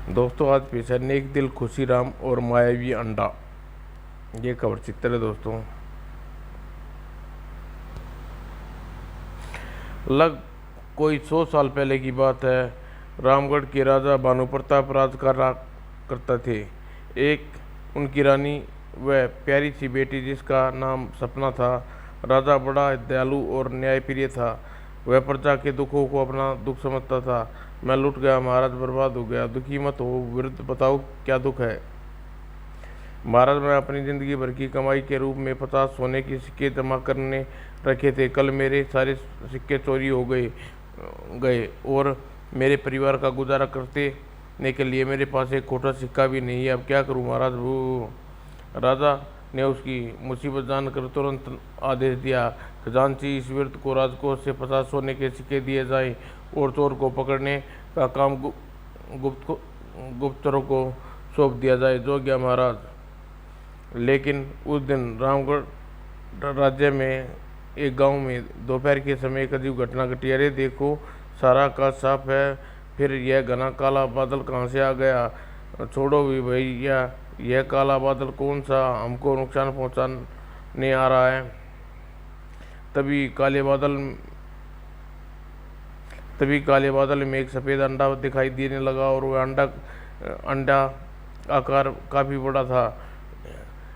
दोस्तों आज पेश है नेक दिल खुशीराम और मायावी अंडा। ये खबर चित्र है दोस्तों। लग कोई 100 साल पहले की बात है। रामगढ़ के राजा भानु प्रताप राज करा करता थे। एक उनकी रानी व प्यारी सी बेटी जिसका नाम सपना था। राजा बड़ा दयालु और न्यायप्रिय था। वह प्रजा के दुखों को अपना दुख समझता था। मैं लुट गया महाराज, बर्बाद हो गया, दुखी मत हो, विरुद्ध बताओ क्या दुख है। महाराज, मैं अपनी जिंदगी भर की कमाई के रूप में 50 सोने के सिक्के जमा करने रखे थे। कल मेरे सारे सिक्के चोरी हो गए और मेरे परिवार का गुजारा करने के लिए मेरे पास एक खोटा सिक्का भी नहीं है। अब क्या करूं महाराज। वो राजा ने उसकी मुसीबत जानकर तुरंत आदेश दिया, खजांची इस विरत को राजकोष से 50 सोने के सिक्के दिए जाएं और चोर को पकड़ने का काम गुप्तचरों को सौंप दिया जाए। जो गया महाराज। लेकिन उस दिन रामगढ़ राज्य में एक गांव में दोपहर के समय एक अजीब घटना घटी। अरे देखो, सारा आकाश साफ है, फिर यह घना काला बादल कहाँ से आ गया। छोड़ो भी भैया, यह काला बादल कौन सा हमको नुकसान पहुंचाने आ रहा है। तभी काले बादल में एक सफ़ेद अंडा दिखाई देने लगा और वह अंडा आकार काफ़ी बड़ा था।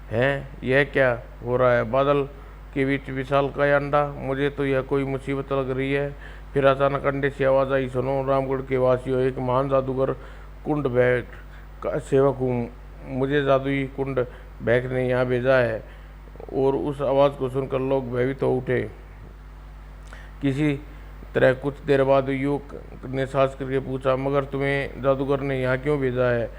है यह क्या हो रहा है। बादल के बीच विशालकाय अंडा, मुझे तो यह कोई मुसीबत लग रही है। फिर अचानक अंडे से आवाज़ आई, सुनो रामगढ़ के वासियों, एक महान जादूगर कुंड बैग का सेवक हूँ। मुझे जादुई कुंड बैग ने यहाँ भेजा है। और उस आवाज़ को सुनकर लोग भयभीत हो उठे। किसी तरह कुछ देर बाद युवक ने साहस करके पूछा, मगर तुम्हें जादूगर ने यहाँ क्यों भेजा है।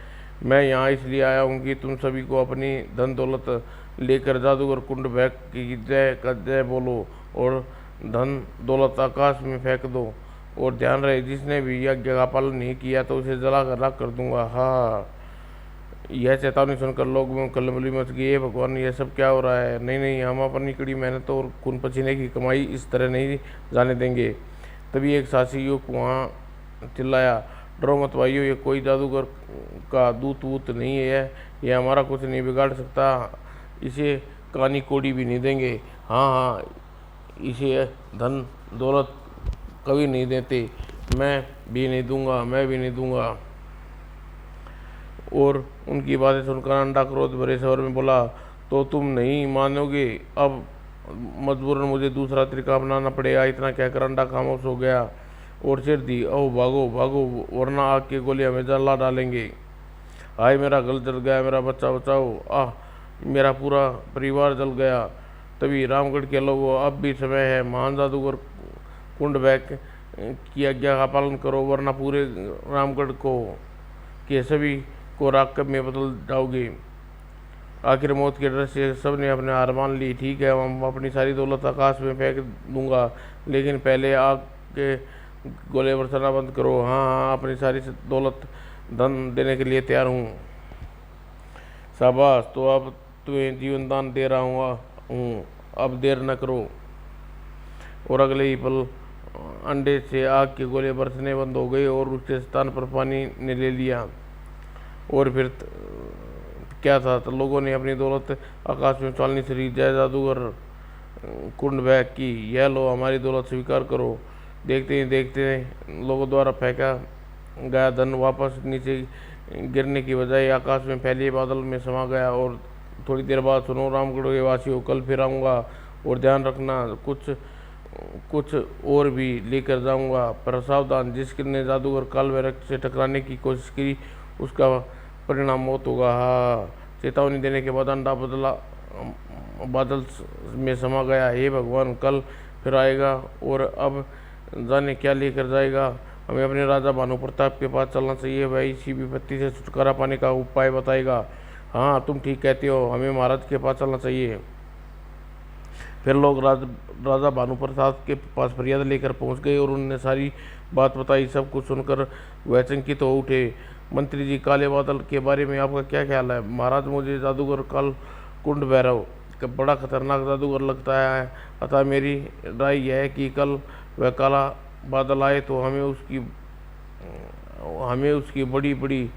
मैं यहाँ इसलिए आया हूँ कि तुम सभी को अपनी धन दौलत लेकर जादूगर कुंड बैग की जय का जय बोलो और धन दौलत आकाश में फेंक दो। और ध्यान रहे, जिसने भी यज्ञ का पालन नहीं किया तो उसे जला कर राख कर दूंगा। हाँ। यह चेतावनी सुनकर लोग में खलबली मच गई। हे भगवान, यह सब क्या हो रहा है। नहीं नहीं, हम अपनी कड़ी मेहनत और खून पसीने की कमाई इस तरह नहीं जाने देंगे। तभी एक साहसी युवक वहाँ चिल्लाया, डरो मत भाइयों, ये कोई जादूगर का दूत वूत नहीं है। यह हमारा कुछ नहीं बिगाड़ सकता। इसे कानी कोड़ी भी नहीं देंगे। हाँ हाँ, इसे धन दौलत कभी नहीं देते। मैं भी नहीं दूंगा। और उनकी बातें सुनकर अंडा क्रोध भरे स्वर में बोला, तो तुम नहीं मानोगे। अब मजबूरन मुझे दूसरा तरीका अपनाना पड़ेगा। इतना कहकर अंडा खामोश हो गया और चिर दी, ओ भागो भागो, वरना आग के गोले हमें जला डालेंगे। हाय मेरा गल जल गया, मेरा बच्चा बचाओ। आह, मेरा पूरा परिवार जल गया। तभी रामगढ़ के लोगों, अब भी समय है। महान जादूगर कुंड बैग की आज्ञा का पालन करो, वरना पूरे रामगढ़ को के सभी को राख में बदल जाओगे। आखिर मौत के डर से सबने अपने हार मान ली। ठीक है, हम अपनी सारी दौलत आकाश में फेंक दूंगा, लेकिन पहले आग के गोले बरसाना बंद करो। हाँ हाँ, अपनी सारी दौलत धन देने के लिए तैयार हूँ। शाबाश, तो अब तुम्हें जीवन दान दे रहा हूँ, अब देर न करो। और अगले ही पल अंडे से आग के गोले बरसने बंद हो गए और उसके स्थान पर पानी ने ले लिया। और फिर क्या था, तो लोगों ने अपनी दौलत आकाश में उछालनी शुरू। जय जादूगर कुंड बैग की, यह लो हमारी दौलत स्वीकार करो। देखते ही देखते लोगों द्वारा फेंका गया धन वापस नीचे गिरने की बजाय आकाश में फैले बादल में समा गया। और थोड़ी देर बाद, सुनो रामगढ़ के वासियों, कल फिर आऊँगा और ध्यान रखना, कुछ और भी लेकर जाऊंगा। पर सावधान, जिसने जादूगर काल वृक्ष से टकराने की कोशिश की उसका परिणाम मौत होगा। हाँ। चेतावनी देने के बाद अंडा बादल में समा गया। हे भगवान, कल फिर आएगा और अब जाने क्या लेकर जाएगा। हमें अपने राजा भानु प्रताप के पास चलना चाहिए। वह इसी विपत्ति से छुटकारा पाने का उपाय बताएगा। हाँ, तुम ठीक कहते हो, हमें महाराज के पास चलना चाहिए। फिर लोग राजा भानु प्रताप के पास फरियाद लेकर पहुंच गए और उन्होंने सारी बात बताई। सब कुछ सुनकर वह चकित हो उठे। मंत्री जी, काले बादल के बारे में आपका क्या ख्याल है। महाराज, मुझे जादूगर काल कुंड भैरव बड़ा खतरनाक जादूगर लगता है। अतः मेरी राय यह है कि कल वह काला बादल आए तो हमें उसकी बड़ी बड़ी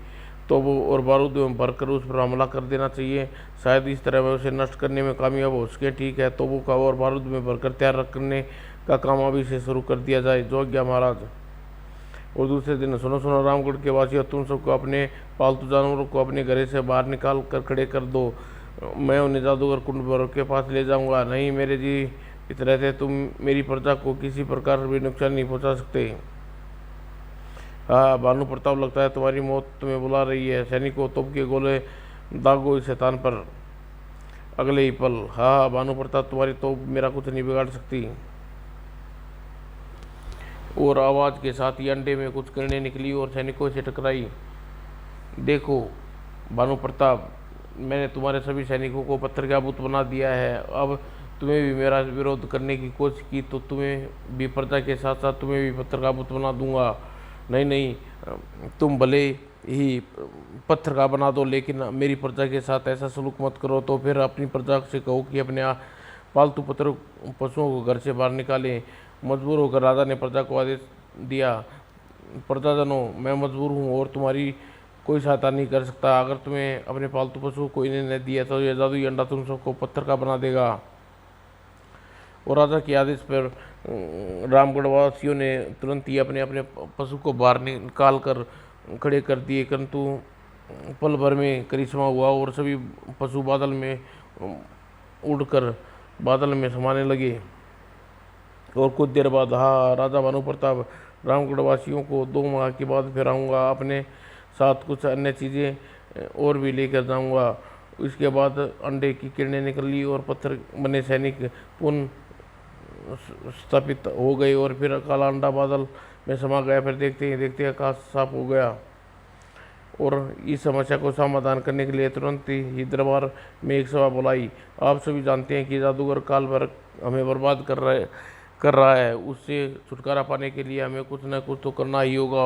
तो वो और बारूद में भरकर उस पर हमला कर देना चाहिए। शायद इस तरह वह उसे नष्ट करने में कामयाब हो सके। ठीक है, तो वो का और बारूद में भरकर तैयार रखने का काम अभी से शुरू कर दिया जाए। जो आज्ञा महाराज। और दूसरे दिन, सुनो सुनो रामगढ़ के वासियों, तुम सबको अपने पालतू जानवरों को अपने घरे से बाहर निकाल कर खड़े कर दो। मैं उन्हें जादूगर कुंडवर के पास ले जाऊंगा। नहीं मेरे जी, इस तरह से तुम मेरी प्रजा को किसी प्रकार भी नुकसान नहीं पहुंचा सकते। हाँ भानु प्रताप, लगता है तुम्हारी मौत तुम्हें बुला रही है। सैनिकों, तोप के गोले दागो इस शैतान पर। अगले ही पल, हाँ भानु प्रताप, तुम्हारी तोप मेरा कुछ नहीं बिगाड़ सकती। और आवाज़ के साथ ही अंडे में कुछ किरणें निकली और सैनिकों से टकराई। देखो भानु प्रताप, मैंने तुम्हारे सभी सैनिकों को पत्थर का बुत बना दिया है। अब तुम्हें भी मेरा विरोध करने की कोशिश की तो तुम्हें भी प्रजा के साथ साथ तुम्हें भी पत्थर का बुत बना दूंगा। नहीं नहीं, तुम भले ही पत्थर का बना दो, लेकिन मेरी प्रजा के साथ ऐसा सलूक मत करो। तो फिर अपनी प्रजा से कहो कि अपने पालतू पशुओं को घर से बाहर निकालें। मजबूर होकर राजा ने प्रजा को आदेश दिया, प्रजाजनों, मैं मजबूर हूँ और तुम्हारी कोई सहायता नहीं कर सकता। अगर तुम्हें अपने पालतू पशुओं को इन्हें न दिया तो यह जादुई अंडा तुम सबको पत्थर का बना देगा। और राजा के आदेश पर रामगढ़ वासियों ने तुरंत ही अपने अपने पशु को बाहर निकाल कर खड़े कर दिए। किंतु पल भर में करिश्मा हुआ और सभी पशु बादल में उड़कर बादल में समाने लगे। और कुछ देर बाद, हाँ राजा भानु प्रताप, रामगढ़ वासियों को 2 माह के बाद फिर आऊँगा। अपने साथ कुछ अन्य चीज़ें और भी लेकर जाऊँगा। इसके बाद अंडे की किरणें निकली और पत्थर बने सैनिक पुनः स्थापित हो गए और फिर काला अंडा बादल में समा गया। फिर देखते ही देखते आकाश साफ हो गया। और इस समस्या को समाधान करने के लिए तुरंत ही दरबार में एक सभा बुलाई। आप सभी जानते हैं कि जादूगर काल भर हमें बर्बाद कर रहा है। उससे छुटकारा पाने के लिए हमें कुछ न कुछ तो करना ही होगा,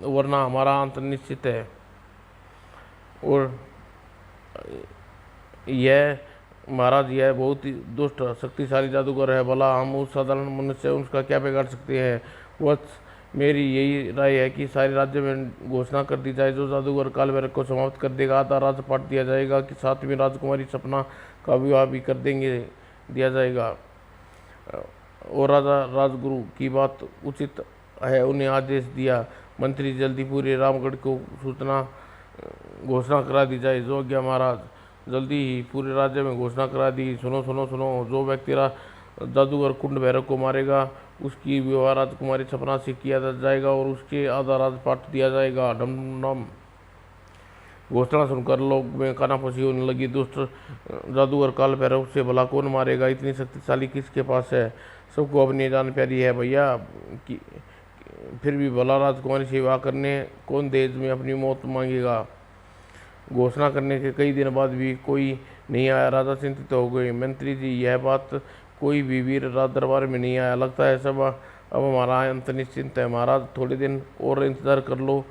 वरना हमारा अंत निश्चित है। और यह महाराज, यह बहुत ही दुष्ट शक्तिशाली जादूगर है। भला हम उस साधारण मनुष्य उसका क्या बिगाड़ सकते हैं। वह मेरी यही राय है कि सारे राज्य में घोषणा कर दी जाए, जो जादूगर काल भैरव को समाप्त कर देगा। आधा राज पाट दिया जाएगा कि साथ में राजकुमारी सपना का विवाह भी कर दिया जाएगा। और राजा राजगुरु की बात उचित है, उन्हें आदेश दिया, मंत्री जल्दी पूरे रामगढ़ को घोषणा करा दी जाए। जो आज्ञा महाराज। जल्दी ही पूरे राज्य में घोषणा करा दी। सुनो सुनो सुनो, जो व्यक्ति जादूगर कुंड भैरव को मारेगा उसकी विवाह राजकुमारी सपना से किया जाएगा और उसके आधा राजपाट दिया जाएगा। डम डम। घोषणा सुनकर लोग में कानाफूसी होने लगी। दुष्ट जादूगर काल भैरव से भला कौन मारेगा, इतनी शक्तिशाली किसके पास है। सबको अपनी जान प्यारी है भैया, फिर भी भला राजकुमारी से विवाह करने कौन दहेज में अपनी मौत मांगेगा। घोषणा करने के कई दिन बाद भी कोई नहीं आया। राजा चिंतित हो गए। मंत्री जी, यह बात कोई भी वीर राज दरबार में नहीं आया। लगता है सब अब हमारा अंत निश्चिंत है। महाराज थोड़े दिन और इंतजार कर लो,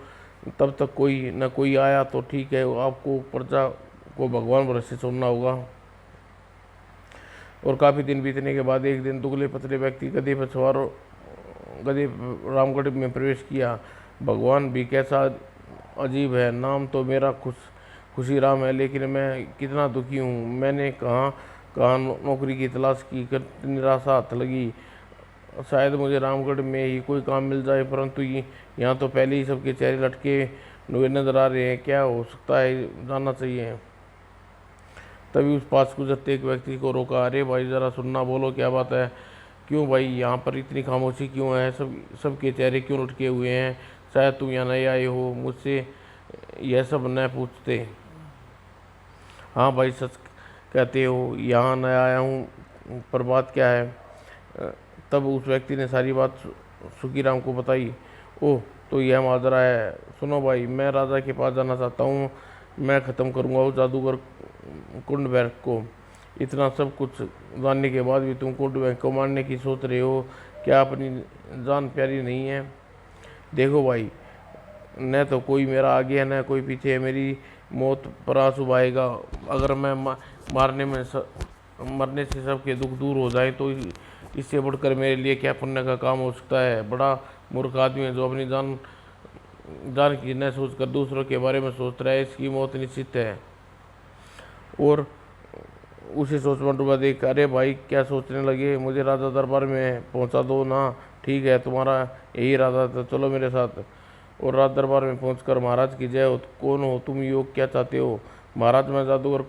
तब तक कोई न कोई आया तो ठीक है। आपको प्रजा को भगवान भरोसे छोड़ना होगा। और काफ़ी दिन बीतने के बाद एक दिन दुबले पतले व्यक्ति गधे पर सवार गधे रामगढ़ में प्रवेश किया। भगवान भी कैसा अजीब है। नाम तो मेरा खुशी राम है, लेकिन मैं कितना दुखी हूँ। मैंने कहाँ नौकरी की तलाश की, निराशा हाथ लगी। शायद मुझे रामगढ़ में ही कोई काम मिल जाए, परंतु यहाँ तो पहले ही सबके चेहरे लटके हुए नजर आ रहे हैं। क्या हो सकता है, जानना चाहिए। तभी उस पास गुजरते एक व्यक्ति को रोका। अरे भाई ज़रा सुनना, बोलो क्या बात है। क्यों भाई, यहाँ पर इतनी खामोशी क्यों है। सबके चेहरे क्यों लटके हुए हैं। शायद तुम यहाँ नए आए हो, मुझसे यह सब न पूछते। हाँ भाई, सच कहते हो, यहाँ नया आया हूँ, पर बात क्या है। तब उस व्यक्ति ने सारी बात सुखीराम को बताई। ओह, तो यह माजरा है। सुनो भाई, मैं राजा के पास जाना चाहता हूँ। मैं ख़त्म करूँगा उस जादूगर कुंड भैरव को। इतना सब कुछ जानने के बाद भी तुम कुंड भैरव को मारने की सोच रहे हो। क्या अपनी जान प्यारी नहीं है। देखो भाई, न तो कोई मेरा आगे है न कोई पीछे है। मेरी मौत पर आंसू बहाएगा। अगर मैं मरने से सबके दुख दूर हो जाए तो इससे बढ़कर मेरे लिए क्या पुण्य का काम हो सकता है। बड़ा मूर्ख आदमी है जो अपनी जान जान की न सोचकर दूसरों के बारे में सोचता है, इसकी मौत निश्चित है। और उसे सोच में डूबा देख, अरे भाई क्या सोचने लगे, मुझे राजा दरबार में पहुंचा दो ना। ठीक है, तुम्हारा यही इरादा था, चलो मेरे साथ। और राज दरबार में पहुंचकर महाराज की जय हो। कौन हो तुम, योग क्या चाहते हो? महाराज, मैं जादूगर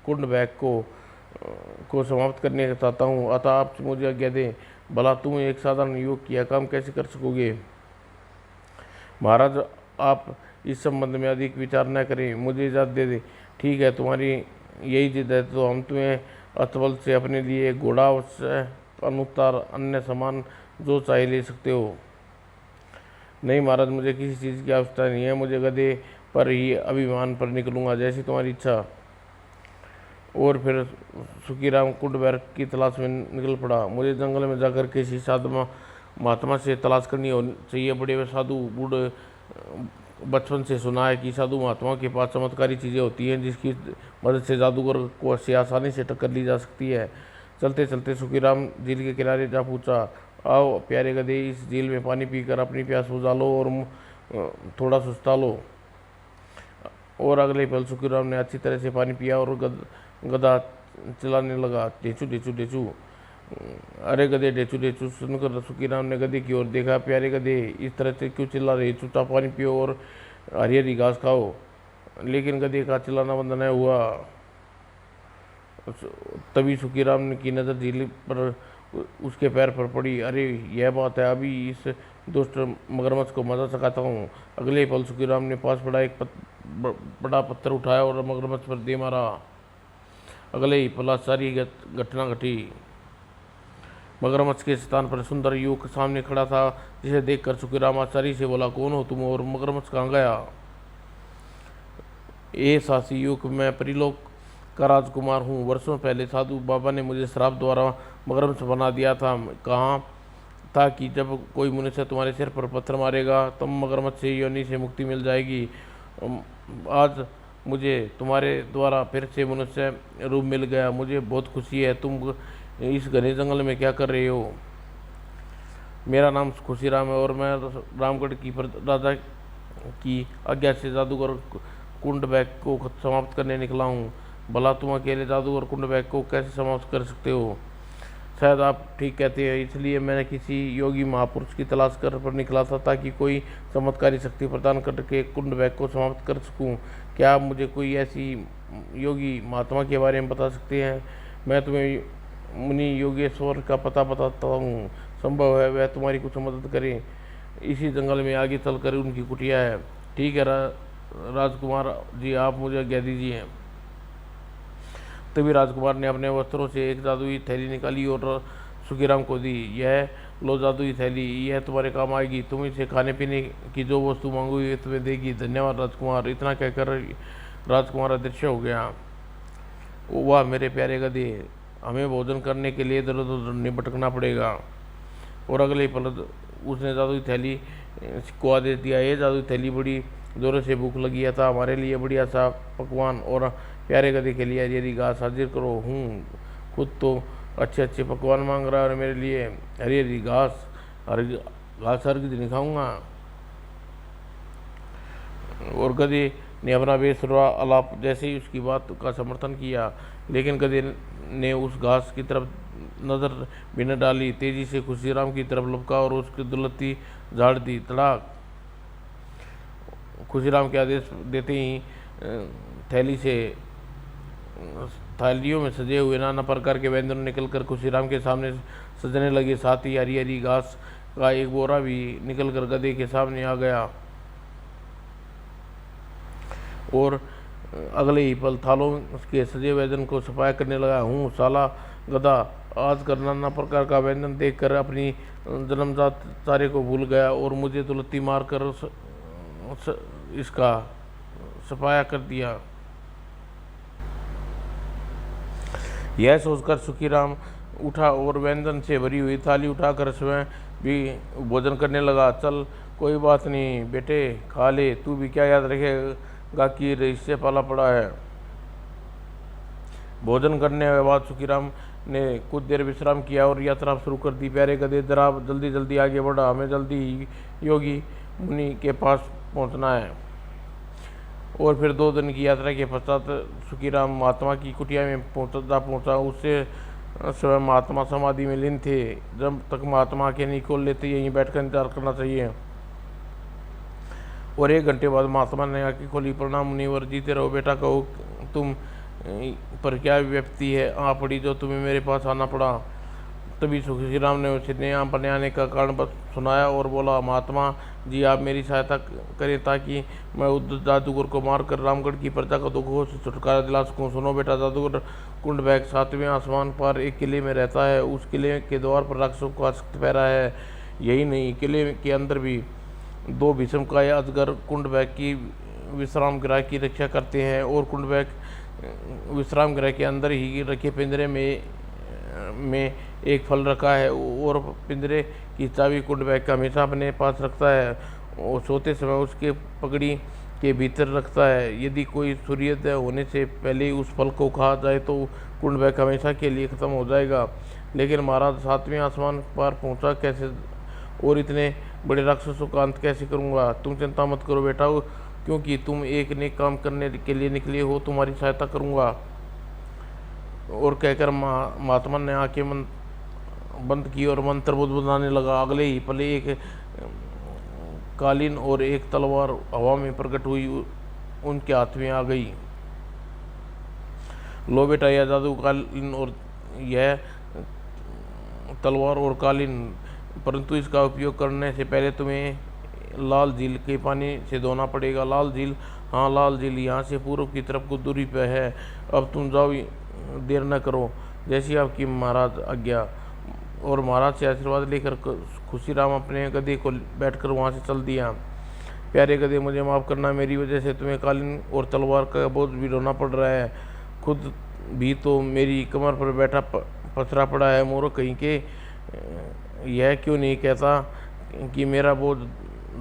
कुंड बैग को समाप्त करने चाहता हूँ, अतः आप मुझे आज्ञा दें। भला तुम एक साधारण योग किया काम कैसे कर सकोगे? महाराज, आप इस संबंध में अधिक विचार न करें, मुझे इजाज़त दे दें। ठीक है, तुम्हारी यही जिद है तो हम तुम्हें अस्तबल से अपने लिए घोड़ा अनुसार अन्य सामान जो चाहिए ले सकते हो। नहीं महाराज, मुझे किसी चीज़ की आवश्यकता नहीं है, मुझे गधे पर ही अभिमान पर निकलूंगा, जैसी तुम्हारी इच्छा। और फिर सुखीराम कुंडबैर की तलाश में निकल पड़ा। मुझे जंगल में जाकर किसी साधु महात्मा से तलाश करनी चाहिए। बड़े वे साधु बूढ़े बचपन से सुना है कि साधु महात्माओं के पास चमत्कारी चीज़ें होती हैं जिसकी मदद से जादूगर को से आसानी से टक्कर ली जा सकती है। चलते चलते सुखीराम झील के किनारे जा पूछा, आओ प्यारे गधे, इस झील में पानी पीकर अपनी प्यास बुझा लो और थोड़ा सुस्ता लो। और अगले पल सुखीराम ने अच्छी तरह से पानी पिया और गधा चिल्लाने लगा, ढेचू ढेचू ढेचू। अरे गधे, ढेचू ढेचू सुनकर सुखीराम ने गधे की ओर देखा। प्यारे गधे, इस तरह से क्यों चिल्ला रहे? चुपचाप पानी पियो और हरी हरी घास खाओ। लेकिन गधे का चिल्लाना बंद न हुआ। तभी सुखीराम की नज़र झील पर उसके पैर पर पड़ी। अरे यह बात है, अभी इस दुष्ट मगरमच्छ को मजा चखाता हूँ। अगले पल सुखीराम ने पास पड़ा एक बड़ा पत्थर उठाया और मगरमच्छ पर दे मारा। अगले ही पल सारी घटना घटी। मगरमच्छ के स्थान पर सुंदर युवक सामने खड़ा था, जिसे देखकर सुखीराम आश्चर्य से बोला, कौन हो तुम और मगरमच्छ कहाँ गया? ए साहसी युवक, मैं परिलोक का राजकुमार हूँ। वर्षों पहले साधु बाबा ने मुझे श्राप द्वारा मगरमच्छ बना दिया था। कहा था कि जब कोई मनुष्य तुम्हारे सिर पर पत्थर मारेगा तब मगरमच्छ से योनि से मुक्ति मिल जाएगी। आज मुझे तुम्हारे द्वारा फिर से मनुष्य रूप मिल गया, मुझे बहुत खुशी है। तुम इस घने जंगल में क्या कर रहे हो? मेरा नाम खुशीराम है और मैं रामगढ़ की राजा की आज्ञा से जादूगर कुंड बैग को समाप्त करने निकला हूँ। भला तुम अकेले जादूगर कुंड बैग को कैसे समाप्त कर सकते हो? शायद आप ठीक कहते हैं, इसलिए मैंने किसी योगी महापुरुष की तलाश कर पर निकला था ताकि कोई चमत्कारी शक्ति प्रदान करके कुंड बैग को समाप्त कर सकूं। क्या आप मुझे कोई ऐसी योगी महात्मा के बारे में बता सकते हैं? मैं तुम्हें मुनि योगेश्वर का पता बताता हूँ, संभव है वह तुम्हारी कुछ मदद करें। इसी जंगल में आगे चलकर उनकी कुटिया है। ठीक है राजकुमार जी, आप मुझे आज्ञा दीजिए। तभी राजकुमार ने अपने वस्त्रों से एक जादुई थैली निकाली और सुखीराम को दी। यह लो जादुई थैली, यह तुम्हारे काम आएगी। तुम इसे खाने पीने की जो वस्तु मांगोगी तुम्हें देगी। धन्यवाद राजकुमार। इतना कहकर राजकुमार अदृश्य हो गया। वाह मेरे प्यारे गधे, हमें भोजन करने के लिए इधर उधर नहीं भटकना पड़ेगा। और अगले पल उसने जादुई थैली को आदेश दिया, ये जादुई थैली बड़ी जोरों से भूख लगी है था, हमारे लिए बढ़िया सा पकवान और प्यारे गधे के लिए हरी घास हाजिर करो। हूँ खुद तो अच्छे अच्छे पकवान मांग रहा है और मेरे लिए हरी हरी घास हर किसी नहीं खाऊंगा। और गधे ने अपना बेसुरा अलाप जैसे ही उसकी बात का समर्थन किया, लेकिन गधे ने उस घास की तरफ नज़र भी न डाली। तेजी से खुशीराम की तरफ लपका और उसकी दुलती झाड़ दी। तड़ाक! खुशीराम के आदेश देते ही थालियों में सजे हुए नाना प्रकार के व्यंजन निकलकर खुशीराम के सामने सजने लगे। साथ ही हरी हरी घास का एक बोरा भी निकलकर गधे के सामने आ गया। और अगले ही पल थालों के सजे व्यंजन को सफाया करने लगा। हूँ साला गधा, आज कर नाना प्रकार का व्यंजन देखकर अपनी जन्मजात चारे को भूल गया और मुझे दुलत्ती मारकर इसका सफाया कर दिया। यह सोचकर सुखीराम उठा और व्यंजन से भरी हुई थाली उठाकर स्वयं भी भोजन करने लगा। चल कोई बात नहीं बेटे, खा ले, तू भी क्या याद रखेगा कि इससे पाला पड़ा है। भोजन करने के बाद सुखीराम ने कुछ देर विश्राम किया और यात्रा शुरू कर दी। प्यारे गधे, जरा जल्दी जल्दी आगे बढ़ा, हमें जल्दी योगी मुनि के पास पहुंचना है। और फिर 2 दिन की यात्रा के पश्चात सुखीराम महात्मा की कुटिया में पहुंचा। उससे स्वयं महात्मा समाधि में लीन थे। जब तक महात्मा आंखें नहीं खोल लेते यहीं बैठकर इंतजार करना चाहिए। और 1 घंटे बाद महात्मा ने आंखें खोली। प्रणाम मुनिवर, जीते रहो बेटा, कहो तुम पर क्या व्यक्ति है आ पड़ी जो तुम्हें मेरे पास आना पड़ा। तभी सुखीराम ने उसे अपने आने का कारण सुनाया और बोला, महात्मा जी आप मेरी सहायता करें ताकि मैं उस जादूगर को मारकर रामगढ़ की प्रजा को दुखों से छुटकारा दिला सकूं। सुनो बेटा, जादूगर कुंडबैग 7वें आसमान पर एक किले में रहता है। उस किले के द्वार पर राक्षसों का सख्त पहरा है। यही नहीं, किले के अंदर भी 2 भीषमकाय अजगर कुंडबैग की विश्राम गृह की रक्षा करते हैं। और कुंडबैग विश्राम गृह के अंदर ही रखे पिंजरे में एक फल रखा है और पिंजरे की चाबी कुंडबैग का हमेशा अपने पास रखता है और सोते समय उसके पगड़ी के भीतर रखता है। यदि कोई सूर्योदय होने से पहले ही उस फल को खा जाए तो कुंडबैग हमेशा के लिए ख़त्म हो जाएगा। लेकिन महाराज 7वें आसमान पर पहुंचा कैसे और इतने बड़े राक्षसों का अंत कैसे करूंगा। तुम चिंता मत करो बेटा, क्योंकि तुम एक नेक काम करने के लिए निकले हो, तुम्हारी सहायता करूंगा। और कहकर महात्मा ने आंखें बंद की और मंत्र बुदबुदाने लगा। अगले ही पल एक कालीन और एक तलवार हवा में प्रकट हुई, उनके हाथ में आ गई। लो बेटा, यह जादू कालीन और यह तलवार और कालीन, परंतु इसका उपयोग करने से पहले तुम्हें लाल झील के पानी से धोना पड़ेगा। लाल झील? हाँ, लाल झील यहाँ से पूर्व की तरफ कुछ दूरी पर है। अब तुम जाओ, देर न करो। जैसी आपकी महाराज आज्ञा। और महाराज से आशीर्वाद लेकर खुशीराम अपने गधे को बैठकर वहाँ से चल दिया। प्यारे गधे, मुझे माफ़ करना, मेरी वजह से तुम्हें कालीन और तलवार का बोझ भी ढोना पड़ रहा है। खुद भी तो मेरी कमर पर बैठा पथरा पड़ा है। मूर्ख कहीं के, यह क्यों नहीं कहता कि मेरा बोझ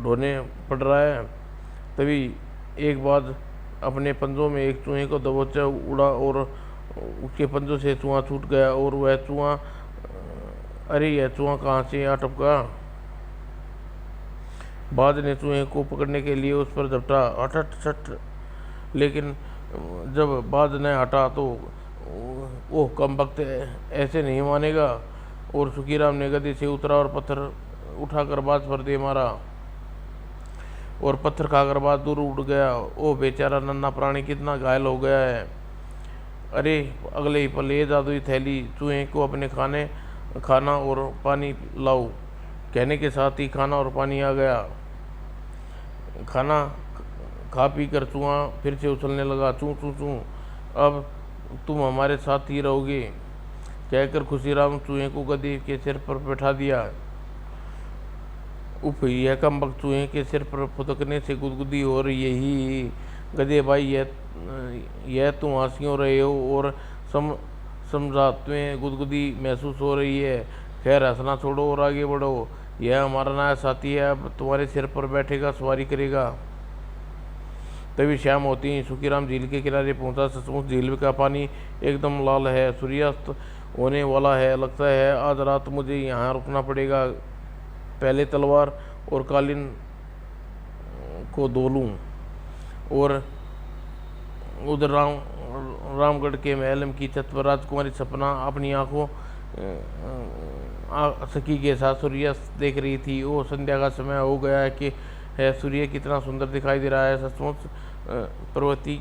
ढोने पड़ रहा है। तभी एक बाद अपने पंजों में एक चूहे को दबोचा उड़ा और उसके पंजों से चूहा छूट गया। और वह चूहा, अरे यह चूहा कहाँ से आ टपका। बाज ने चूहे को पकड़ने के लिए उस पर झपटा, हट हट हट। लेकिन जब बाज ने हटा तो ओह कम वक्त ऐसे नहीं मानेगा। और सुखीराम ने गधे से उतरा और पत्थर उठाकर बाज पर दे मारा और पत्थर खाकर बाज दूर उड़ गया। ओह बेचारा नन्हा प्राणी कितना घायल हो गया है। अरे अगले ही पल ये जादुई थैली चूहे को अपने खाना और पानी लाओ कहने के साथ ही खाना और पानी आ गया। खाना खा पी कर चूहा फिर से उछलने लगा, चूं चूं चूं। अब तुम हमारे साथ ही रहोगे, कहकर खुशीराम चूहे को गधे के सिर पर बैठा दिया। उफ, यह कमबख्त चूहे के सिर पर फुदकने से गुदगुदी हो रही है। ही गधे भाई, यह तुम हंसी रहे हो और समझा तुम्हें गुदगुदी महसूस हो रही है। खैर, हंसना छोड़ो और आगे बढ़ो। यह हमारा नया साथी है, अब तुम्हारे सिर पर बैठेगा, सवारी करेगा। तभी शाम होती ही सुखीराम झील के किनारे पहुंचा। सचमुच झील का पानी एकदम लाल है, सूर्यास्त होने वाला है। लगता है आज रात मुझे यहाँ रुकना पड़ेगा। पहले तलवार और कालीन को धो लूँ और उधर रामगढ़ के महल की छत पर राजकुमारी सपना अपनी आंखों सखी के साथ सूर्यास्त देख रही थी। वो संध्या का समय हो गया है कि सूर्य कितना सुंदर दिखाई दे रहा है। सचमुच प्रवृत्ति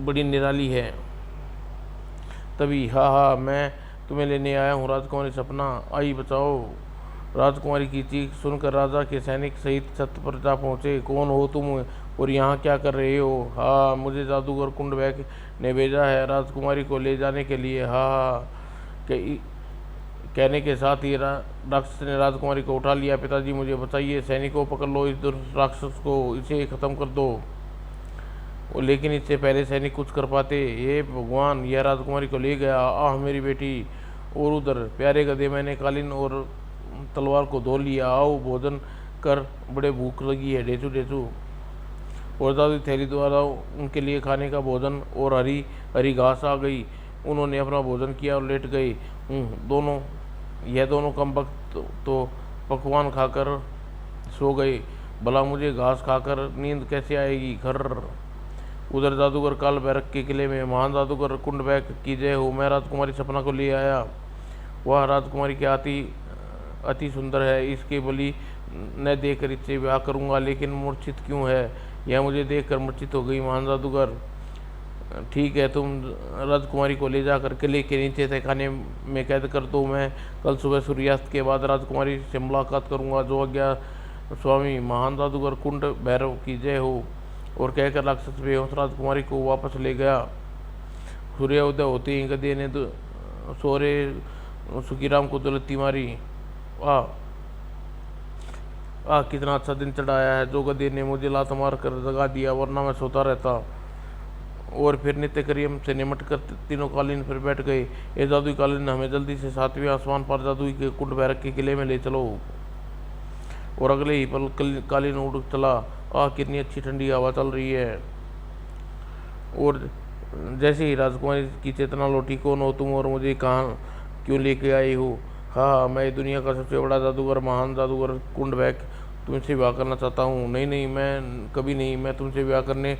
बड़ी निराली है। तभी हा मैं तुम्हें लेने आया हूँ राजकुमारी सपना, आई बचाओ। राजकुमारी की चीख सुनकर राजा के सैनिक सहित छत पर जा पहुँचे। कौन हो तुम और यहाँ क्या कर रहे हो? हाँ, मुझे जादूगर कुंडबैग ने भेजा है राजकुमारी को ले जाने के लिए। हाँ, कहने के साथ ही राक्षस ने राजकुमारी को उठा लिया। पिताजी मुझे बचाइए, सैनिकों पकड़ लो इस राक्षस को, इसे ख़त्म कर दो। लेकिन इससे पहले सैनिक कुछ कर पाते। हे भगवान, यह राजकुमारी को ले गया। आह मेरी बेटी। और उधर प्यारे गधे, मैंने कालीन और तलवार को धो लिया। आओ भोजन कर, बड़े भूख लगी है। डेचू डेचू। और दादी थैली द्वारा उनके लिए खाने का भोजन और हरी हरी घास आ गई। उन्होंने अपना भोजन किया और लेट गए। दोनों कम वक्त तो पकवान खाकर सो गए। भला मुझे घास खाकर नींद कैसे आएगी। खर्र। उधर जादूगर काल भैरव के किले में महान जादूगर कुंडबैक की जय हो, मैं राजकुमारी सपना को ले आया। वह राजकुमारी के अति सुंदर है, इसके बलि न देकर इससे ब्याह करूंगा। लेकिन मूर्छित क्यों है, यह मुझे देखकर मूर्छित हो गई। महान जादूगर, ठीक है, तुम राजकुमारी को ले जाकर किले के नीचे तहखाने में कैद कर दो। मैं कल सुबह सूर्यास्त के बाद राजकुमारी से मुलाकात करूंगा। जो आज्ञा स्वामी। महान जादूगर कुंड भैरव की जय हो। और कहकर राक्षस बेहोश राजकुमारी को वापस ले गया। सूर्योदय होते ही गधे ने सोरे सुखीराम को दुलत्ती मारी। कितना अच्छा दिन चढ़ाया है, जो गधे ने मुझे लात मार कर जगा दिया, वरना मैं सोता रहता। और फिर नित्य करियम से निमट कर तीनों कालीन पर बैठ गए। ये जादुई कालीन, हमें जल्दी से 7वें आसमान पर जादुई के कुंड भैरव के किले में ले चलो। और अगले ही पल कालीन उड़ चला। कितनी अच्छी ठंडी हवा चल रही है। और जैसे ही राजकुमारी की चेतना लौटी, कौन हो तुम और मुझे कहाँ क्यों लेके आई हो। हाँ, मैं दुनिया का सबसे बड़ा जादूगर महान जादूगर कुंडबैक तुमसे ब्याह करना चाहता हूँ। नहीं नहीं, मैं कभी नहीं, मैं तुमसे ब्याह करने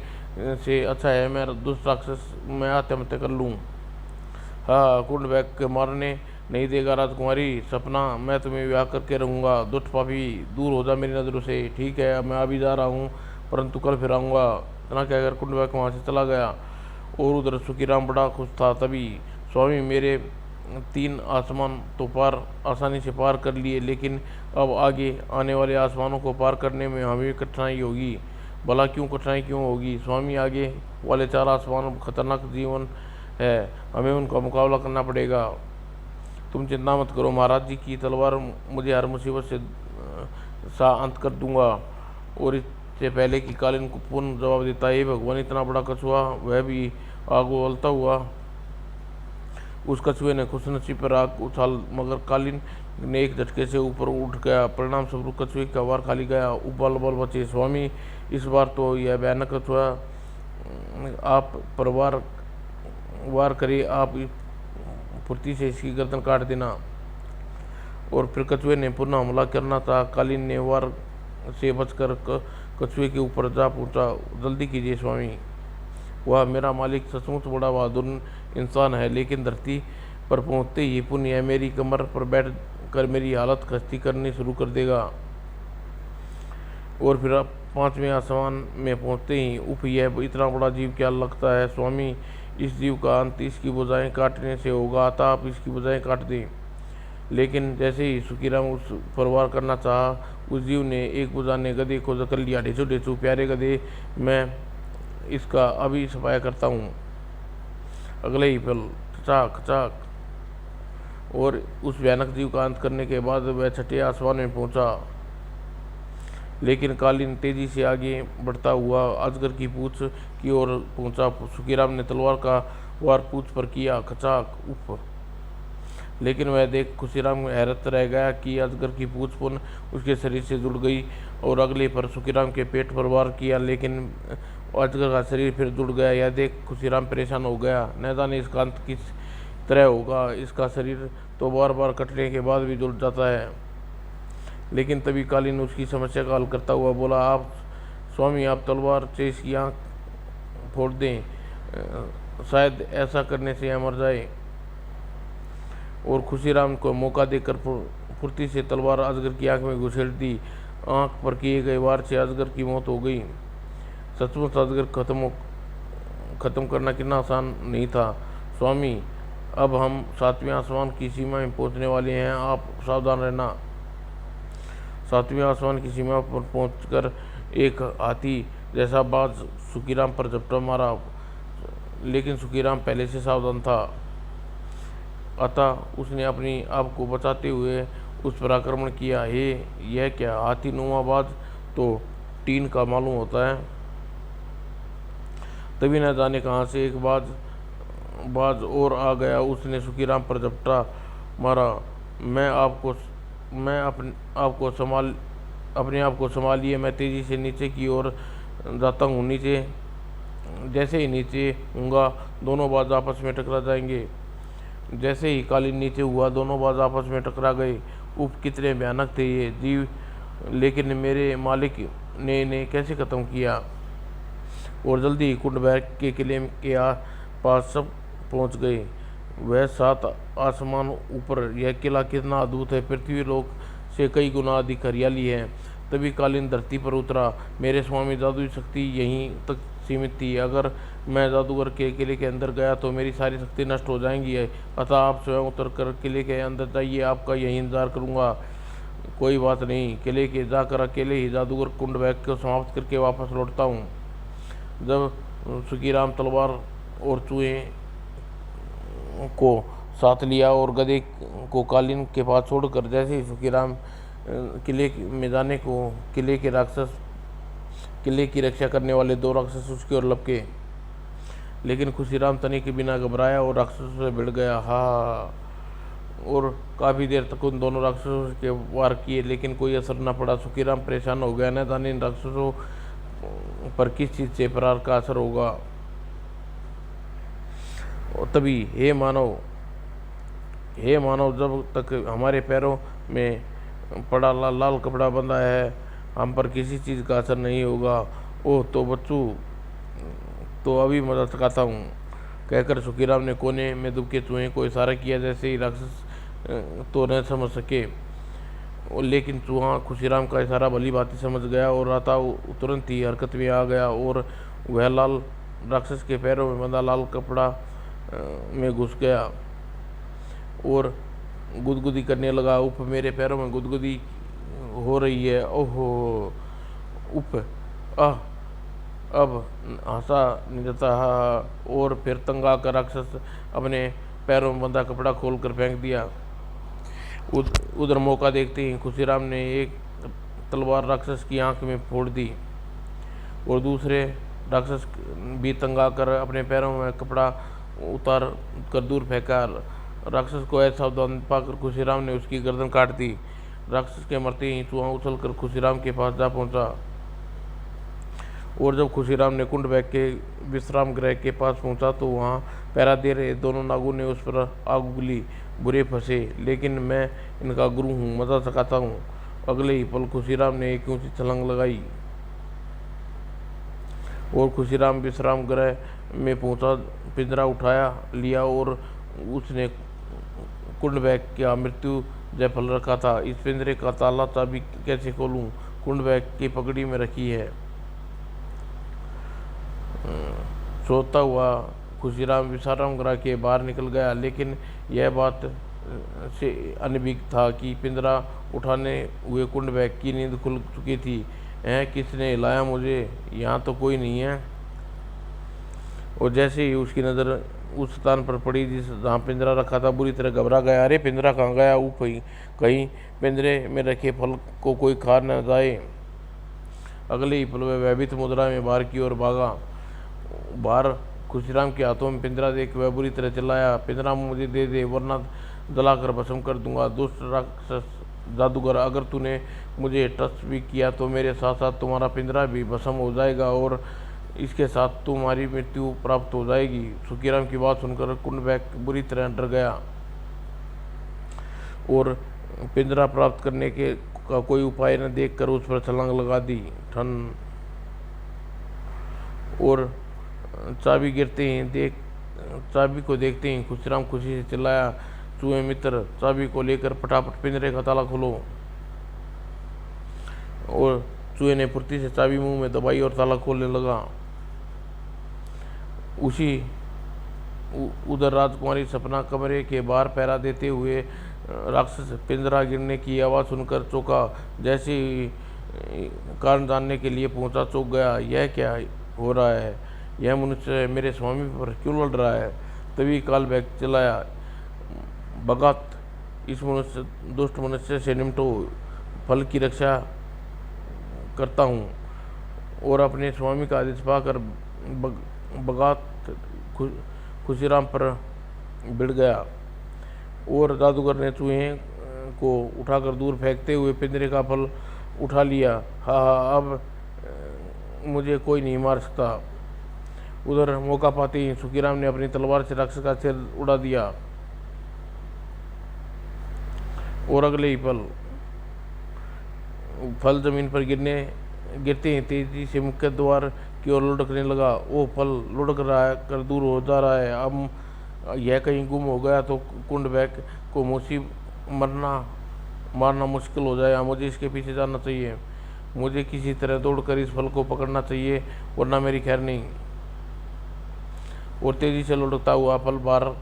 से अच्छा है मैं दुष्ट राक्षस मैं आत्महत्या कर लूँ। हाँ, कुंडबैक के मारने नहीं देगा राजकुमारी सपना, मैं तुम्हें ब्याह करके रहूँगा। दुष्ट पापी, दूर हो जा मेरी नज़रों से। ठीक है, मैं अभी जा रहा हूँ, परंतु कल फिर आऊँगा। इतना कहकर कुंडबैक वहाँ से चला गया। और उधर सुखीराम बड़ा खुश था। तभी स्वामी, मेरे 3 आसमान तो पार आसानी से पार कर लिए, लेकिन अब आगे आने वाले आसमानों को पार करने में हमें कठिनाई होगी। भला क्यों कठिनाई क्यों होगी स्वामी। आगे वाले 4 आसमान खतरनाक जीवन है, हमें उनका मुकाबला करना पड़ेगा। तुम चिंता मत करो, महाराज जी की तलवार मुझे हर मुसीबत से सा अंत कर दूंगा। और इससे पहले कि कालीन को पूर्ण जवाब देता, ये भगवान, इतना बड़ा कछुआ, वह भी आग उबलता हुआ। उस कछुए ने खुशनसीब पर आग उछाल, मगर कालीन ने एक झटके से ऊपर उठ गया। परिणाम स्वरूप कछुए का वार खाली गया। उबल उबल बचे। स्वामी, इस बार तो यह भयानक कछुआ आप पर वार करे, आप फुर्ती से इसकी गर्दन काट देना। और फिर कछुए ने पुनः हमला करना था। कालीन ने वार से बचकर कछुए के ऊपर जा पहुंचा। जल्दी कीजिए स्वामी। वह मेरा मालिक सचमुच बड़ा बहादुर इंसान है, लेकिन धरती पर पहुंचते ही पुण्य मेरी कमर पर बैठ कर मेरी हालत खस्ती करनी शुरू कर देगा। और फिर 5वें आसमान में पहुंचते ही, उफ, यह इतना बड़ा जीव क्या लगता है स्वामी। इस जीव का अंत इसकी भुजाएं काटने से होगा, अतः आप इसकी भुजाएं काट दें। लेकिन जैसे ही सुखीराम उस पर वार करना चाहा, उस जीव ने एक भुजा ने गधे को जकड़ लिया। ढेचू ढेचू, प्यारे गधे, मैं इसका अभी सफाया करता हूँ। अगले ही पल खचाक खचाक, और उस भयानक जीव का अंत करने के बाद वह 6ठे आसमान में पहुंचा। लेकिन कालीन तेजी से आगे बढ़ता हुआ अजगर की पूंछ की ओर पहुंचा। सुखीराम ने तलवार का वार पूंछ पर किया। खचाक, उफ। लेकिन वह देख खुशीराम हैरत रह गया कि अजगर की पूंछ पुनः उसके शरीर से जुड़ गई। और अगले पर सुखीराम के पेट पर वार किया, लेकिन अजगर का शरीर फिर जुड़ गया। यह देख खुशीराम परेशान हो गया। न जाने इसका अंत किस तरह होगा। इसका शरीर तो बार बार कटने के बाद भी जुड़ जाता है। लेकिन तभी कालीन उसकी समस्या का हल करता हुआ बोला, आप स्वामी, आप तलवार से इसकी आँख फोड़ दें, शायद ऐसा करने से यह मर जाए। और खुशीराम को मौका देकर फुर्ती से तलवार अजगर की आंख में घुसेड़ दी। आंख पर किए गए वार से अजगर की मौत हो गई। सचमुच अजगर खत्म करना कितना आसान नहीं था स्वामी। अब हम 7वें आसमान की सीमा में पहुंचने वाले हैं, आप सावधान रहना। 7वें आसमान की सीमा पर पहुंचकर एक हाथी जैसा बाज सुखीराम पर झपटा मारा, लेकिन सुखीराम पहले से सावधान था, अतः उसने अपनी आप को बचाते हुए उस पर आक्रमण किया। यह क्या, हाथी नुमा बाज तो टीन का मालूम होता है। तभी न जाने कहाँ से एक बाज और आ गया। उसने सुखीराम पर झपटा मारा। अपने आप को संभालिए, मैं तेजी से नीचे की ओर जाता हूँ। नीचे जैसे ही नीचे होऊंगा, दोनों बाज आपस में टकरा जाएंगे। जैसे ही कालीन नीचे हुआ, दोनों बाज आपस में टकरा गए। उफ, कितने भयानक थे ये जीव। लेकिन मेरे मालिक, ने इन्हें कैसे ख़त्म किया। और जल्दी ही कुंडबैग के किले के पास सब पहुंच गए। वह 7 आसमान ऊपर, यह किला कितना अद्भुत है, पृथ्वी लोक से कई गुना अधिक हरियाली है। तभी कालीन धरती पर उतरा। मेरे स्वामी, जादुई शक्ति यहीं तक सीमित थी। अगर मैं जादूगर के किले के अंदर गया तो मेरी सारी शक्ति नष्ट हो जाएंगी। अतः आप स्वयं उतर कर किले के अंदर जाइए, आपका यही इंतजार करूंगा। कोई बात नहीं, किले के जाकर अकेले ही जादूगर कुंडबैग को समाप्त करके वापस लौटता हूँ। जब सुखीराम तलवार और चूहे को साथ लिया और गधे को कालीन के पास छोड़कर जैसे ही सुखीराम किले में जाने को किले की रक्षा करने वाले 2 राक्षस उसकी ओर लपके। लेकिन खुशीराम तनी के बिना घबराया और राक्षसों से भिड़ गया। हाँ, और काफ़ी देर तक उन दोनों राक्षसों के वार किए, लेकिन कोई असर न पड़ा। सुखीराम परेशान हो गया, न जाने इन राक्षसों पर किस चीज़ से प्रहार का असर होगा। और तभी हे मानव, जब तक हमारे पैरों में पड़ा लाल कपड़ा बंधा है, हम पर किसी चीज़ का असर नहीं होगा। ओह तो बच्चों, तो अभी मदद सिखाता हूँ, कहकर सुखीराम ने कोने में दुबके चूहे को इशारा किया। जैसे ही राक्षस तो न समझ सके, लेकिन चूहा खुशीराम का इशारा भली भांति समझ गया और राता तुरंत ही हरकत में आ गया और वह लाल राक्षस के पैरों में बंधा लाल कपड़ा में घुस गया और गुदगुदी करने लगा। उफ, मेरे पैरों में गुदगुदी हो रही है। ओहो, उफ, आह, अब हंसा निजता। और फिर तंग आकर राक्षस अपने पैरों में बंधा कपड़ा खोलकर फेंक दिया। उधर मौका देखते ही खुशीराम ने एक तलवार राक्षस की आंख में फोड़ दी और दूसरे राक्षस भी तंग आकर अपने पैरों में कपड़ा उतार कर दूर फेंका। राक्षस को असावधान पाकर खुशीराम ने उसकी गर्दन काट दी। राक्षस के मरते ही चूहा उछलकर खुशीराम के पास जा पहुंचा और जब खुशीराम ने कुंडबैग के विश्राम गृह के पास पहुंचा तो वहां पहरा दे रहे दोनों नागों ने उस पर आग उगली। बुरे फंसे, लेकिन मैं इनका गुरु हूँ, मजा सिखाता हूँ। अगले ही पल खुशीराम ने एक ऊंची छलांग लगाई और खुशीराम विश्राम गृह में पहुंचा। पिंजरा उठाया लिया और उसने कुंडबैग का मृत्यु जयफल रखा था। इस पिंजरे का ताला चाबी कैसे खोलूं? कुंडबैग की पगड़ी में रखी है। सोता हुआ खुशीराम विश्राम गृह के बाहर निकल गया, लेकिन यह बात से अनभिज्ञ था कि पिंजरा उठाने हुए कुंडबैग की नींद खुल चुकी थी। किसने हिलाया मुझे? यहाँ तो कोई नहीं है। और जैसे ही उसकी नज़र उस स्थान पर पड़ी जहाँ पिंजरा रखा था, बुरी तरह घबरा गया। अरे पिंजरा कहाँ गया? कहीं पिंजरे में रखे फल को कोई खा न जाए। अगले ही पल वह भयभीत मुद्रा में बाहर की ओर भागा। बाहर खुशीराम के हाथों में पिंजरा देख वह बुरी तरह चिल्लाया, पिंजरा मुझे दे दे वरना जलाकर भस्म कर दूंगा। दुष्ट राक्षस जादूगर, अगर तूने मुझे टच भी किया तो मेरे साथ साथ तुम्हारा पिंजरा भी भस्म हो जाएगा और इसके साथ तुम्हारी मृत्यु प्राप्त हो जाएगी। सुखीराम की बात सुनकर कुंडबैग बुरी तरह डर गया और पिंजरा प्राप्त करने का कोई उपाय न देखकर उस पर छलांग लगा दी। ठन और चाबी को देखते ही खुशीराम खुशी से चिल्लाया, चूहे मित्र, चाबी को लेकर फटाफट पिंजरे का ताला खोलो। और चूहे ने फुर्ती से चाबी मुंह में दबाई और ताला खोलने लगा। उधर राजकुमारी सपना कमरे के बाहर पहरा देते हुए राक्षस पिंजरा गिरने की आवाज़ सुनकर चौंका। जैसे ही कारण जानने के लिए पहुंचा, चौंक गया। यह क्या हो रहा है? यह मनुष्य मेरे स्वामी पर क्यों लड़ रहा है? तभी कालबैग चिल्लाया, भगत, इस दुष्ट मनुष्य से निपटो, फल की रक्षा करता हूँ। और अपने स्वामी का आदेश पाकर भगत खुशीराम पर भिड़ गया और जादूगर ने चूहे को उठाकर दूर फेंकते हुए पिंजरे का फल उठा लिया। हाँ, अब मुझे कोई नहीं मार सकता। उधर मौका पाते ही सुखीराम ने अपनी तलवार से राक्षस का सिर उड़ा दिया और अगले ही पल फल जमीन पर गिरते ही तेजी से मुख्य द्वार की ओर लुढ़कने लगा। वो फल लुढ़क रहा है कर दूर हो जा रहा है। अब यह कहीं गुम हो गया तो कुंडबैक को मारना मुश्किल हो जाएगा। मुझे इसके पीछे जाना चाहिए। मुझे किसी तरह दौड़कर इस फल को पकड़ना चाहिए, वरना मेरी खैर नहीं। और तेजी से लुढ़कता हुआ फल बाहर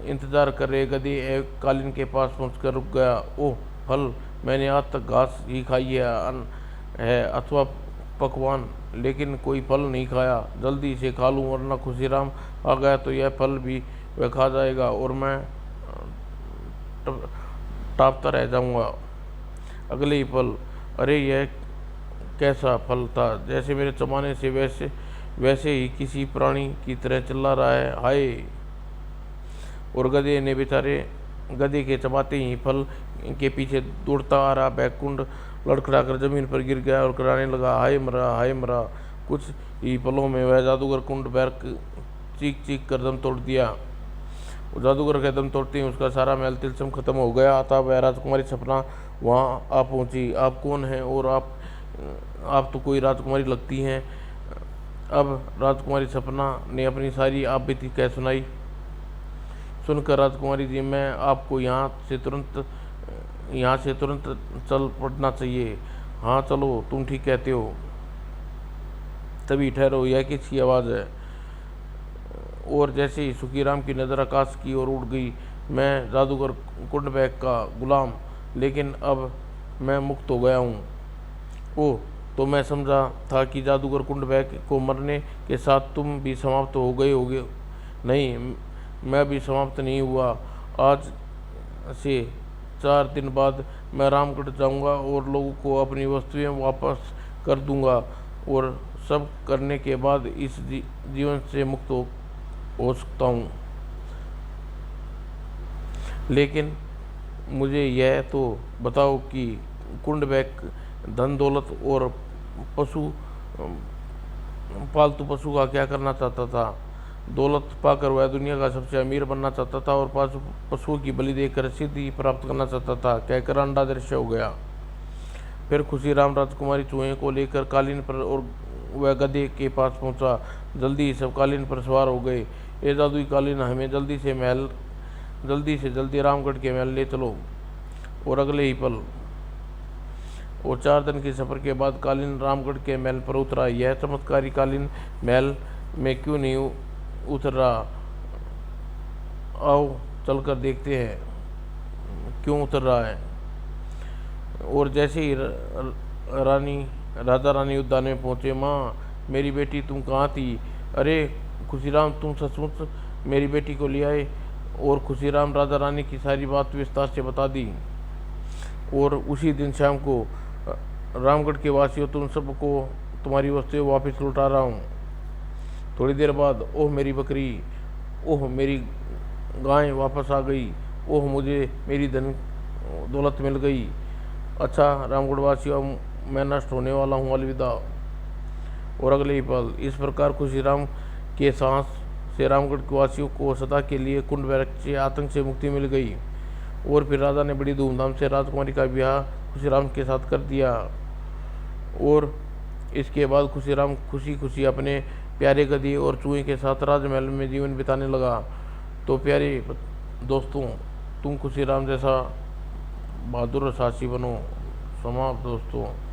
इंतजार कर रहे गधे एक कालीन के पास पहुंचकर रुक गया। ओह फल, मैंने आज तक घास ही खाई है अथवा पकवान, लेकिन कोई फल नहीं खाया। जल्दी से खा लूँ, वरना खुशीराम आ गया तो यह फल भी वह खा जाएगा और मैं टापता रह जाऊंगा। अगले ही पल, अरे यह कैसा फल था, जैसे मेरे चबाने से वैसे ही किसी प्राणी की तरह चिल्ला रहा है, हाय। और गधे के चबाते ही फल के पीछे दौड़ता आ रहा बैकुंठ लड़खड़ाकर जमीन पर गिर गया और कराने लगा, हाय मरा, हाय मरा। कुछ ही पलों में वह जादूगर कुंडबैक चीख कर दम तोड़ दिया। जादूगर का दम तोड़ते ही उसका सारा मैल तिलस्म खत्म हो गया। अतः वह राजकुमारी सपना वहाँ आ पहुँची। आप कौन हैं? और आप तो कोई राजकुमारी लगती हैं। अब राजकुमारी सपना ने अपनी सारी आप बीती कह सुनाई। सुनकर राजकुमारी जी, मैं आपको यहाँ से तुरंत चल पड़ना चाहिए। हाँ चलो, तुम ठीक कहते हो। तभी ठहरो, यह किसकी आवाज़ है? और जैसे ही सुखीराम की नज़र आकाश की ओर उड़ गई, मैं जादूगर कुंडबैक का गुलाम, लेकिन अब मैं मुक्त हो गया हूँ। ओह, तो मैं समझा था कि जादूगर कुंडबैक को मरने के साथ तुम भी समाप्त हो गए होगे। नहीं, मैं भी समाप्त नहीं हुआ। आज से 4 दिन बाद मैं रामगढ़ जाऊंगा और लोगों को अपनी वस्तुएं वापस कर दूंगा, और सब करने के बाद इस जीवन से मुक्त हो सकता हूँ। लेकिन मुझे यह तो बताओ कि कुंडबैक धन दौलत और पालतू पशु का क्या करना चाहता था? दौलत पाकर वह दुनिया का सबसे अमीर बनना चाहता था और पशुओं की बलि देकर सिद्धि प्राप्त करना चाहता था। कहकर अंडा दृश्य हो गया। फिर खुशीराम राजकुमारी चूहे को लेकर कालीन पर और वह गधे के पास पहुंचा। जल्दी ही सब कालीन पर सवार हो गए। ये जादुई कालीन, हमें जल्दी रामगढ़ के महल ले चलो। और अगले ही पल, और 4 दिन के सफर के बाद कालीन रामगढ़ के महल पर उतरा। यह चमत्कारी कालीन महल में क्यों नहीं उतर रहा? आओ चलकर देखते हैं क्यों उतर रहा है। और जैसे ही राजा रानी उद्यान में पहुंचे, माँ मेरी बेटी तुम कहाँ थी? अरे खुशीराम, तुम सचमुच मेरी बेटी को ले आए? और खुशीराम राजा रानी की सारी बात विस्तार से बता दी। और उसी दिन शाम को, रामगढ़ के वासियों, तुम सबको तुम्हारी वस्तुएं वापस लौटा रहा हूँ। थोड़ी देर बाद, ओह मेरी बकरी, ओह मेरी गाय वापस आ गई, ओह मुझे मेरी धन दौलत मिल गई। अच्छा रामगढ़ वासियों, मैं नष्ट होने वाला हूँ, अलविदा। और अगले ही पल, इस प्रकार खुशीराम के सांस से रामगढ़ के वासियों को सदा के लिए कुंडबैक के आतंक से मुक्ति मिल गई। और फिर राजा ने बड़ी धूमधाम से राजकुमारी का ब्याह खुशीराम के साथ कर दिया। और इसके बाद खुशीराम खुशी खुशी अपने प्यारे गधे और चूहे के साथ राजमहल में जीवन बिताने लगा। तो प्यारे दोस्तों, तुम खुशीराम जैसा बहादुर साहसी बनो। समाप्त दोस्तों।